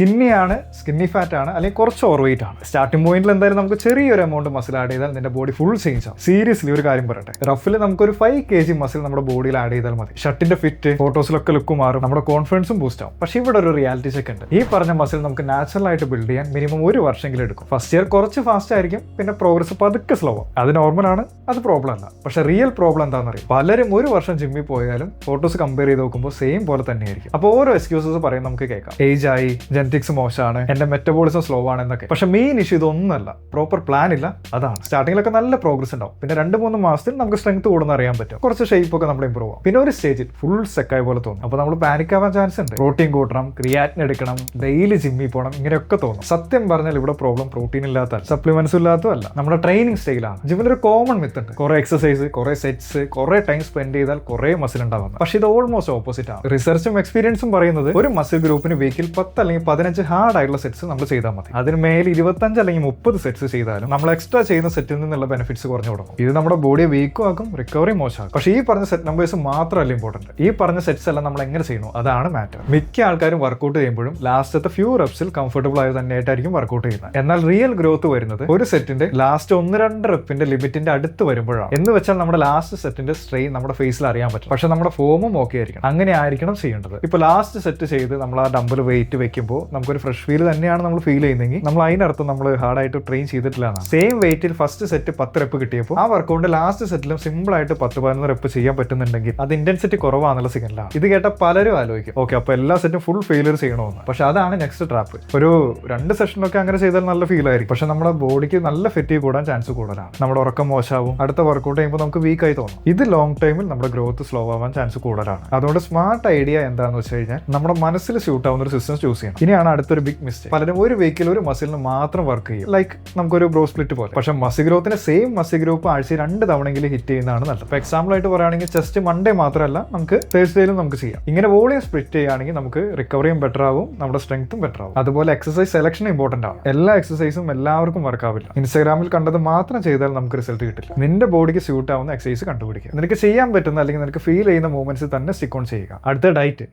സ്കിന്നിയാണ്, skinny fat ആണ്, അല്ലെങ്കിൽ കുറച്ച് ഓവർ വെയിറ്റ് ആണ്. സ്റ്റാർട്ടിംഗ് പോയിന്റിൽ എന്തായാലും നമുക്ക് ചെറിയൊരു എമൗണ്ട് മസിൽ ആഡ് ചെയ്താൽ നിന്റെ ബോഡി ഫുൾ ചേഞ്ച് ആവും. സീരിയസ്ലി ഒരു കാര്യം പറയട്ടെ, റഫിൽ നമുക്കൊരു 5 kg മസിൽ നമ്മുടെ ബോഡിയിൽ ആഡ് ചെയ്താൽ മതി. ഷർട്ടിന്റെ ഫിറ്റ്, ഫോട്ടോസിലൊക്കെ ലുക്ക് മാറും, നമ്മുടെ കോൺഫിഡൻസും ബൂസ്റ്റ് ആവും. പക്ഷേ ഇവിടെ ഒരു റിയാലിറ്റി ചെക്ക് ഉണ്ട്. ഈ പറഞ്ഞ മസിൽ നമുക്ക് നാച്ചുറൽ ആയിട്ട് ബിൽഡ് ചെയ്യാൻ മിനിമം 1 വർഷമെങ്കിലും എടുക്കും. ഫസ്റ്റ് ഇയർ കുറച്ച് ഫാസ്റ്റ് ആയിരിക്കും, പിന്നെ പ്രോഗ്രസ് പതുക്കെ സ്ലോ ആവും. അത് നോർമലാണ്, അത് പ്രോബ്ലം അല്ല. പക്ഷേ റിയൽ പ്രോബ്ലം എന്താണെന്ന് അറിയാം. പലരും 1 വർഷം ജിമ്മിൽ പോയാലും ഫോട്ടോസ് കമ്പയർ ചെയ്ത് നോക്കുമ്പോൾ സെയിം പോലെ തന്നെയായിരിക്കും. അപ്പോൾ ഓരോ എക്സ്ക്യൂസസ് പറയും നമുക്ക് കേൾക്കാം. ഏജ് ആയി, ജെനറ്റിക്സ് മോശമാണ്, എന്റെ മെറ്റബോളിസം സ്ലോ ആണ് എന്നൊക്കെ. പക്ഷെ മെയിൻ ഇഷ്യൂ ഇതൊന്നുമല്ല, പ്രോപ്പർ പ്ലാൻ ഇല്ല. അതാണ് സ്റ്റാർട്ടിങ്ങിലൊക്കെ നല്ല പ്രോഗ്രസ് ഉണ്ടാവും, പിന്നെ 2-3 മാസത്തിൽ നമുക്ക് സ്ട്രെങ്ത് കൂടുന്ന അറിയാൻ പറ്റും. കുറച്ച് ഷേപ്പ് ഒക്കെ നമ്മൾ ഇമ്പ്രൂവ് ആവും. പിന്നെ ഒരു സ്റ്റേജിൽ ഫുൾ സെക്കായ പോലെ തോന്നും. അപ്പോൾ നമ്മൾ പാനിക് ആവാൻ ചാൻസ് ഉണ്ട്. പ്രോട്ടീൻ കൂട്ടണം, ക്രിയാറ്റിൻ എടുക്കണം, ഡെയിലി ജിമ്മിൽ പോകണം, ഇങ്ങനെയൊക്കെ തോന്നും. സത്യം പറഞ്ഞാൽ ഇവിടെ പ്രോബ്ലം പ്രോട്ടീൻ ഇല്ലാത്ത, സപ്ലിമെന്റ്സ് ഇല്ലാത്തതല്ല, നമ്മുടെ ട്രെയിനിങ് സ്റ്റൈലാണ്. ജിമ്മിലൊരു കോമൺ മിത്ത് ഉണ്ട്, കുറെ എക്സസൈസ്, കുറെ സെറ്റ്സ്, കുറെ ടൈം സ്പെൻഡ് ചെയ്താൽ കുറെ മസിൽ ഉണ്ടാവുന്നത്. പക്ഷെ ഇത് ഓൾമോസ്റ്റ് ഓപ്പോസിറ്റ് ആണ്. റിസർച്ചും എക്സ്പീരിയൻസും പറയുന്നത് ഒരു മസിൽ ഗ്രൂപ്പിന് വീക്കിൽ 10 അല്ലെങ്കിൽ 15 ഹാർഡ് ആയിട്ടുള്ള സെറ്റ്സ് നമ്മൾ ചെയ്താൽ മതി. അതിന് മേലെ 25 അല്ലെങ്കിൽ 30 സെറ്റ്സ് ചെയ്താലും നമ്മൾ എക്സ്ട്രാ ചെയ്യുന്ന സെറ്റിൽ നിന്നുള്ള ബെനിഫിറ്റ്സ് കുറഞ്ഞു തുടങ്ങും. ഇത് നമ്മുടെ ബോഡിയെ വീക്കും ആക്കും, റിക്കവറി മോശമാക്കും. പക്ഷേ ഈ പറഞ്ഞ സെറ്റ് നമ്പേഴ്സ് മാത്രമല്ല ഇമ്പോർട്ടന്റ്. ഈ പറഞ്ഞ സെറ്റ്സ് എല്ലാം നമ്മൾ എങ്ങനെ ചെയ്യുന്നു അതാണ് മാറ്റർ. മിക്ക ആൾക്കാരും വർക്കൗട്ട് ചെയ്യുമ്പോഴും ലാസ്റ്റത്തെ ഫ്യൂ റെപ്സിൽ കംഫർട്ടബിൾ ആയത് തന്നെയായിട്ടായിരിക്കും വർക്കൗട്ട് ചെയ്യുന്നത്. എന്നാൽ റിയൽ ഗ്രോത്ത് വരുന്നത് ഒരു സെറ്റിന്റെ ലാസ്റ്റ് 1-2 റെപ്പിന്റെ ലിമിറ്റിന്റെ അടുത്ത് വരുമ്പോഴാണ്. എന്ന് വെച്ചാൽ നമ്മുടെ ലാസ്റ്റ് സെറ്റിന്റെ സ്ട്രെയിൻ നമ്മുടെ ഫേസിൽ അറിയാൻ പറ്റും. പക്ഷെ നമ്മുടെ ഫോമും ഓക്കെ ആയിരിക്കണം. അങ്ങനെ ആയിരിക്കണം ചെയ്യേണ്ടത്. ഇപ്പൊ ലാസ്റ്റ് സെറ്റ് ചെയ്ത് നമ്മൾ ആ ഡംബിൾ വെയിറ്റ് വെക്കുമ്പോൾ നമുക്കൊരു ഫ്രഷ് ഫീൽ തന്നെയാണ് നമ്മൾ ഫീൽ ചെയ്യുന്നതെങ്കിൽ നമ്മൾ അതിനർത്ഥം നമ്മൾ ഹാർഡായിട്ട് ട്രെയിൻ ചെയ്തിട്ടില്ല. സെയിം വെയിറ്റിൽ ഫസ്റ്റ് സെറ്റ് 10 റെപ്പ് കിട്ടിയപ്പോൾ ആ വർക്കൗട്ടിന്റെ ലാസ്റ്റ് സെറ്റിലും സിമ്പിൾ ആയിട്ട് 10-11 റെപ്പ് ചെയ്യാൻ പറ്റുന്നുണ്ടെങ്കിൽ അത് ഇന്റൻസിറ്റി കുറവാന്നുള്ള സിഗ്നലാണ്. ഇത് കേട്ട പലരും ആലോചിക്കും, ഓക്കെ അപ്പൊ എല്ലാ സെറ്റും ഫുൾ ഫെയിലിയർ ചെയ്യണമെന്ന്. പക്ഷെ അതാണ് നെക്സ്റ്റ് ട്രാപ്പ്. ഒരു 2 സെഷനൊക്കെ അങ്ങനെ ചെയ്താൽ നല്ല ഫീൽ ആയിരിക്കും. പക്ഷെ നമ്മുടെ ബോഡിക്ക് നല്ല ഫെറ്റീവ് കൂടാൻ ചാൻസ് കൂടുതലാണ്. നമ്മുടെ ഉറക്കം മോശമാവും, അടുത്ത വർക്കൗട്ട് ചെയ്യുമ്പോൾ നമുക്ക് വീക്ക് ആയി തോന്നും. ഇത് ലോങ് ടൈമിൽ നമ്മുടെ ഗ്രോത്ത് സ്ലോ ആവാൻ ചാൻസ് കൂടുതലാണ്. അതുകൊണ്ട് സ്മാർട്ട് ഐഡിയ എന്താണെന്ന് വെച്ച് കഴിഞ്ഞാൽ നമ്മുടെ മനസ്സിൽ സ്യൂട്ട് ആവുന്ന ഒരു സിസ്റ്റം ചൂസ് ചെയ്യണം. ഇനിയാണ് അടുത്തൊരു ബിഗ് മിസ്റ്റേക്ക്. പലരും ഒരു വീക്കിൽ ഒരു മസിലിന് മാത്രം വർക്ക് ചെയ്യും, ലൈക്ക് നമുക്കൊരു ബ്രോ സ്പ്ലിറ്റ് പോലെ. പക്ഷെ മസിൽ ഗ്രോത്തിന് സെയിം മസിൽ ഗ്രൂപ്പ് ആഴ്ച 2 തവണയെങ്കിലും ഹിറ്റ് ചെയ്യുന്നതാണ് നല്ലത്. ഇപ്പൊ എക്സാമ്പിൾ ആയിട്ട് പറയുകയാണെങ്കിൽ ചെസ്റ്റ് മൺഡേ മാത്രമല്ല, നമുക്ക് തേഴ്സ്ഡേയിലും നമുക്ക് ചെയ്യാം. ഇങ്ങനെ വോളിയം സ്പ്ലിറ്റ് ചെയ്യുകയാണെങ്കിൽ നമുക്ക് റിക്കവറിയും ബെറ്റർ ആവും, നമ്മുടെ സ്ട്രെങ്ത്തും ബെറ്റർ ആവും. അതുപോലെ എക്സസൈസ് സെലക്ഷൻ ഇമ്പോർട്ടന്റ് ആണ്. എല്ലാ എക്സസൈസും എല്ലാവർക്കും വർക്ക് ആവില്ല. ഇൻസ്റ്റാഗ്രാമിൽ കണ്ടത് മാത്രം ചെയ്താൽ നമുക്ക് റിസൾട്ട് കിട്ടില്ല. നിന്റെ ബോഡിക്ക് സ്യൂട്ട് ആവുന്ന എക്സസൈസ് കണ്ടുപിടിക്കുക. നിനക്ക് ചെയ്യാൻ പറ്റുന്ന അല്ലെങ്കിൽ നിനക്ക് ഫീൽ ചെയ്യുന്ന മൂവ്മെന്റ്സ് തന്നെ സ്റ്റിക്ക് ഓൺ ചെയ്യുക. അടുത്ത ഡയറ്റ്.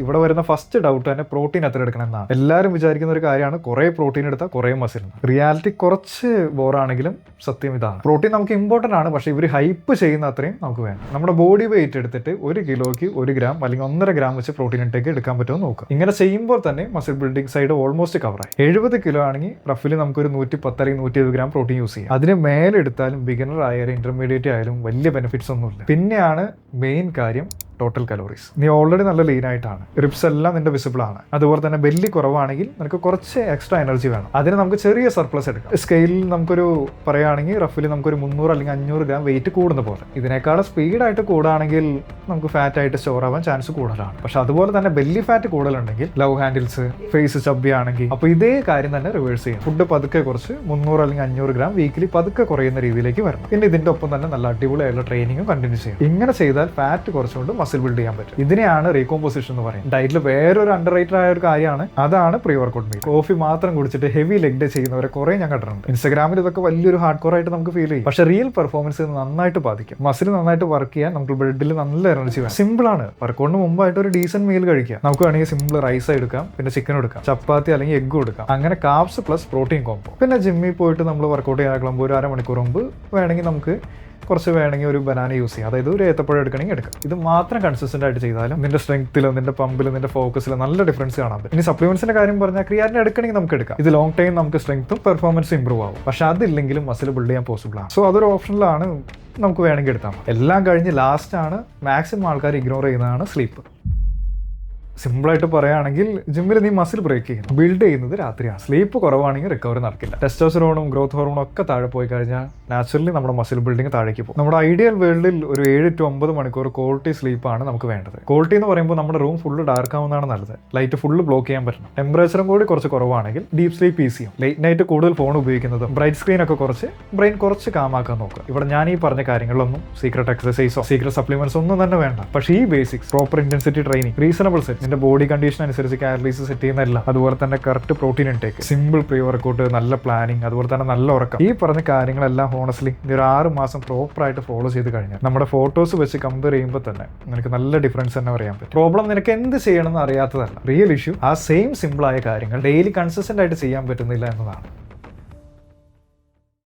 ഇവിടെ വരുന്ന ഫസ്റ്റ് ഡൗട്ട് തന്നെ പ്രോട്ടീൻ എത്ര എടുക്കണം എന്നാണ്. എല്ലാവരും വിചാരിക്കുന്ന ഒരു കാര്യമാണ് കുറേ പ്രോട്ടീൻ എടുത്താൽ കുറേ മസിൽ. റിയാലിറ്റി കുറച്ച് ബോറാണെങ്കിലും സത്യം ഇതാണ്. പ്രോട്ടീൻ നമുക്ക് ഇമ്പോർട്ടൻ്റ് ആണ്, പക്ഷേ ഇവർ ഹൈപ്പ് ചെയ്യുന്ന അത്രയും നമുക്ക് വേണം. നമ്മുടെ ബോഡി വെയിറ്റ് എടുത്തിട്ട് 1 കിലോയ്ക്ക് 1 ഗ്രാം അല്ലെങ്കിൽ 1.5 ഗ്രാം വെച്ച് പ്രോട്ടീൻ ഇൻടേക്ക് എടുക്കാൻ പറ്റുമോ നോക്കുക. ഇങ്ങനെ ചെയ്യുമ്പോൾ തന്നെ മസിൽ ബിൽഡിംഗ് സൈഡ് ഓൾമോസ്റ്റ് കവറായി. 70 കിലോ ആണെങ്കിൽ റഫിൽ നമുക്കൊരു 110 അല്ലെങ്കിൽ 120 ഗ്രാം പ്രോട്ടീൻ യൂസ് ചെയ്യാം. അതിന് മേലെ എടുത്താലും ബിഗിനർ ആയാലും ഇന്റർമീഡിയറ്റ് ആയാലും വലിയ ബെനിഫിറ്റ്സ് ഒന്നുമില്ല. പിന്നെയാണ് മെയിൻ കാര്യം ടോട്ടൽ കലോറീസ്. നീ ഓൾറെഡി നല്ല ലീൻ ആയിട്ടാണ്, റിപ്സ് എല്ലാം നിന്റെ വിസിബിൾ ആണ്. അതുപോലെ തന്നെ ബെല്ലി കുറവാണെങ്കിൽ നിനക്ക് കുറച്ച് എക്സ്ട്രാ എനർജി വേണം. അതിന് നമുക്ക് ചെറിയ സർപ്ലസ് എടുക്കാം. സ്കെയിലിൽ നമുക്കൊരു പറയുകയാണെങ്കിൽ റഫിൽ നമുക്കൊരു 300 അല്ലെങ്കിൽ 500 ഗ്രാം വെയിറ്റ് കൂടുന്ന പോലെ. ഇതിനേക്കാളും സ്പീഡായിട്ട് കൂടുകയാണെങ്കിൽ നമുക്ക് ഫാറ്റ് ആയിട്ട് സ്റ്റോർ ആവാൻ ചാൻസ് കൂടുതലാണ്. പക്ഷെ അതുപോലെ തന്നെ ബെല്ലി ഫാറ്റ് കൂടുതലുണ്ടെങ്കിൽ, ലവ് ഹാൻഡിൽസ്, ഫേസ് ചബ്ബി ആണെങ്കിൽ, അപ്പോൾ ഇതേ കാര്യം തന്നെ റിവേഴ്സ് ചെയ്യും. ഫുഡ് പതുക്കെ കുറച്ച് 300 അല്ലെങ്കിൽ 500 ഗ്രാം വീക്കിലി പതുക്കെ കുറയുന്ന രീതിയിലേക്ക് വരണം. പിന്നെ ഇതിന്റെ ഒപ്പം തന്നെ നല്ല അടിപൊളിയായുള്ള ട്രെയിനിങ്ങും കണ്ടിന്യൂ ചെയ്യും. ഇങ്ങനെ ചെയ്താൽ ഫാറ്റ് കുറച്ചുകൊണ്ട് മസിൽ ബിൽഡ് ചെയ്യാൻ പറ്റും. ഇതിനെയാണ് റീകോമ്പോസിഷൻ എന്ന് പറയുന്നത്. ഡയറ്റിൽ വേറൊരു അണ്ടർ റേറ്റഡ് ആയ ഒരു കാര്യമാണ്, അതാണ് പ്രീ വർക്കൗട്ട് മീൽ. കോഫി മാത്രം കുടിച്ചിട്ട് ഹെവി ലെഗ് ഡേ ചെയ്യുന്നവരെ കുറെ ഞാൻ കണ്ടിട്ടുണ്ട്. ഇൻസ്റ്റാഗ്രാമിൽ ഇതൊക്കെ വലിയൊരു ഹാർഡ് കോർ ആയിട്ട് നമുക്ക് ഫീൽ ചെയ്യും. പക്ഷേ റിയൽ പെർഫോമൻസ് നന്നായിട്ട് ബാധിക്കും. മസിൽ നന്നായിട്ട് വർക്ക് ചെയ്യാൻ നമുക്ക് ബ്ലഡിൽ നല്ല എനർജി വേണം. സിമ്പിൾ ആണ്. വർക്കൗട്ടിന് മുമ്പായിട്ട് ഒരു ഡീസന്റ് മീൽ കഴിക്കുക. നമുക്ക് വേണമെങ്കിൽ സിമ്പിൾ റൈസ് എടുക്കാം, പിന്നെ ചിക്കൻ എടുക്കാം, ചപ്പാത്തി അല്ലെങ്കിൽ എഗ്ഗും എടുക്കാം. അങ്ങനെ കാർബ്സ് പ്ലസ് പ്രോട്ടീൻ കോംബോ. പിന്നെ ജിമ്മിൽ പോയിട്ട് നമ്മൾ വർക്കൗട്ട് ചെയ്യാൻ കിളമ്പോ ഒരു 1/2 മണിക്കൂർ മുമ്പ് വേണമെങ്കിൽ നമുക്ക് കുറച്ച് വേണമെങ്കിൽ ഒരു ബനാന യൂസ് ചെയ്യാം. അതായത് ഒരു ഏത്തപ്പഴം എടുക്കണമെങ്കിൽ എടുക്കാം. ഇത് മാത്രം കൺസിസ്റ്റന്റ് ആയിട്ട് ചെയ്താലും നിന്റെ സ്ട്രെങ്ത്തിലും നിന്റെ പമ്പിലും നിന്റെ ഫോക്കസിലും നല്ല ഡിഫറൻസ് കാണാൻ പറ്റും. ഇനി സപ്ലിമെന്റ്സിന്റെ കാര്യം പറഞ്ഞാൽ ക്രിയാറ്റിൻ എടുക്കണമെങ്കിൽ നമുക്ക് എടുക്കാം. ഇത് ലോങ് ടൈം നമുക്ക് സ്ട്രെങ്ത്തും പെർഫോമൻസും ഇമ്പ്രൂവ് ആവും. പക്ഷെ അതില്ലെങ്കിലും മസിൽ ബിൽഡ് ചെയ്യാൻ പോസിബിൾ ആണ്. സോ അതൊരു ഓപ്ഷനിലാണ്, നമുക്ക് വേണമെങ്കിൽ എടുത്താൽ മതി. എല്ലാം കഴിഞ്ഞ് ലാസ്റ്റ് ആണ് മാക്സിമം ആൾക്കാർ ഇഗ്നോർ ചെയ്യുന്നതാണ് സ്ലീപ്പ്. സിമ്പിളായിട്ട് പറയുകയാണെങ്കിൽ ജിമ്മിൽ നീ മസിൽ ബ്രേക്ക് ചെയ്യുന്നു, ബിൽഡ് ചെയ്യുന്നത് രാത്രിയാണ്. സ്ലീപ്പ് കുറവാണെങ്കിൽ റിക്കവറി നടക്കില്ല. ടെസ്റ്റോസ്റ്ററോണും ഗ്രോത്ത് ഹോർമോണും ഒക്കെ താഴെ പോയി കഴിഞ്ഞാൽ നാച്ചുറലി നമ്മുടെ മസിൽ ബിൽഡിംഗ് താഴേക്ക് പോകും. നമ്മുടെ ഐഡിയൽ വേൾഡിൽ ഒരു 7 to 9 മണിക്കൂർ ക്വാളിറ്റി സ്ലീപ്പാണ് നമുക്ക് വേണ്ടത്. ക്വാളിറ്റി എന്ന് പറയുമ്പോൾ നമ്മുടെ റൂം ഫുള്ള് ഡാർക്ക് ആവുന്നതാണ് നല്ലത്. ലൈറ്റ് ഫുള്ള് ബ്ലോക്ക് ചെയ്യാൻ പറ്റണം. ടെമ്പറേച്ചറും കൂടി കുറച്ച് കുറവാണെങ്കിൽ ഡീപ് സ്ലീപ്പ് ഈസി ചെയ്യും. ലേറ്റ് നൈറ്റ് കൂടുതൽ ഫോൺ ഉപയോഗിക്കുന്നതും ബ്രൈറ്റ് സ്ക്രീൻ ഒക്കെ കുറച്ച് ബ്രെയിൻ കുറച്ച് കാമാക്കാൻ നോക്കുക. ഇവിടെ ഞാൻ ഈ പറഞ്ഞ കാര്യങ്ങളൊന്നും സീക്രട്ട് എക്സസൈസോ സീക്രട്ട് സപ്ലിമെന്റ്സ് ഒന്നും തന്നെ വേണ്ട. പക്ഷേ ഈ basics, proper intensity training, reasonable set, നിന്റെ ബോഡി കണ്ടീഷൻ അനുസരിച്ച് കാലറീസ് സെറ്റ് ചെയ്യുന്നതല്ല, അതുപോലെ തന്നെ correct protein intake, simple pre workout, നല്ല പ്ലാനിങ്, അതുപോലെ തന്നെ നല്ല ഉറക്കം, ഈ പറഞ്ഞ കാര്യങ്ങളെല്ലാം ഹോണസ്റ്റ്ലി നീ ഒരു 6 മാസം പ്രോപ്പറായിട്ട് ഫോളോ ചെയ്ത് കഴിഞ്ഞാൽ നമ്മുടെ ഫോട്ടോസ് വെച്ച് കമ്പയർ ചെയ്യുമ്പോൾ തന്നെ നിനക്ക് നല്ല ഡിഫറൻസ് തന്നെ പറയാൻ പറ്റും. പ്രോബ്ലം നിനക്ക് എന്ത് ചെയ്യണമെന്ന് അറിയാത്തതല്ല, റിയൽ ഇഷ്യൂ ആ സെയിം സിമ്പിൾ ആയ കാര്യങ്ങൾ ഡെയിലി കൺസിസ്റ്റന്റ് ആയിട്ട് ചെയ്യാൻ പറ്റുന്നില്ല എന്നതാണ്.